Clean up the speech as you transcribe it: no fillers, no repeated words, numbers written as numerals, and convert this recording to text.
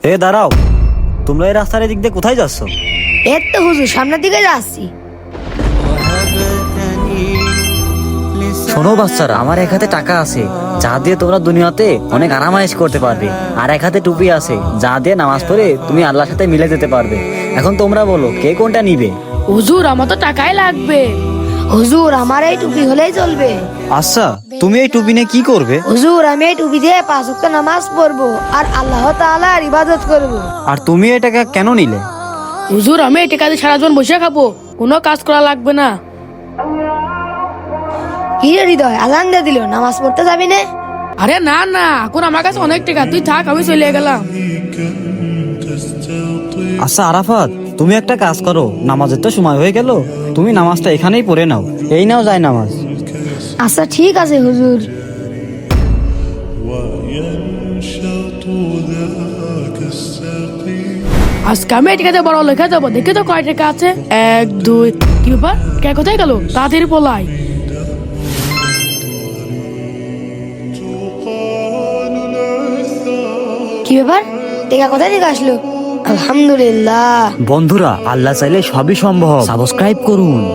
হে দাঁড়াও, তোমরা এই রাস্তার এদিক দিয়ে কোথায় যাচ্ছ? এর তো হুজুর সামনের দিকে যাচ্ছি। শোনো বাচ্চারা, আমার এক হাতে টাকা আছে যা দিয়ে তোমরা দুনিয়াতে অনেক আরামায়েশ করতে পারবে, আর এক হাতে টুপি আছে যা দিয়ে নামাজ পড়ে তুমি আল্লাহর সাথে মিলে যেতে পারবে। এখন তোমরা বলো কে কোনটা নিবে? হুজুর আমার তো টাকাই লাগবে। হুজুর আমার এই টুপি হলেই চলবে। আচ্ছা, তুমি এই টুপি নিয়ে কি করবে? হুজুর আমি এই টুপি দিয়ে 5 ওয়াক্ত নামাজ পড়বো আর আল্লাহ তাআলার ইবাদত করব। আর তুমি এই টাকা কেন নিলে? হুজুর আমি এই টাকা দিয়ে সারা জীবন বসে খাবো, কোনো কাজ করা লাগবে না। কি রে হৃদয়, আজান দিয়ে দিল, নামাজ পড়তে যাবি না? আরে না না, এখন আমার কাছে অনেক টাকা, তুই থাক, আমি চলে গেলাম। আচ্ছা আরাফাত, তুমি একটা কাজ করো, নামাজের তো সময় হয়ে গেল, তুমি নামাজটা এখানেই পড়ে নাও। এই নাও যায় নামাজ। আচ্ছা ঠিক আছে হুজুর। আজকে আমি এই টাকাতে বড় লেখা যাবো, দেখে তো কয় টাকা আছে। 1 2, কি ব্যাপার, কে কোথায় গেল? তাড়াতাড়ি পলাই। কি ব্যাপার, টেকা কোথায় থেকে আসলো? আলহামদুলিল্লাহ। বন্ধুরা, আল্লাহ চাইলে সবই সম্ভব। সাবস্ক্রাইব করুন।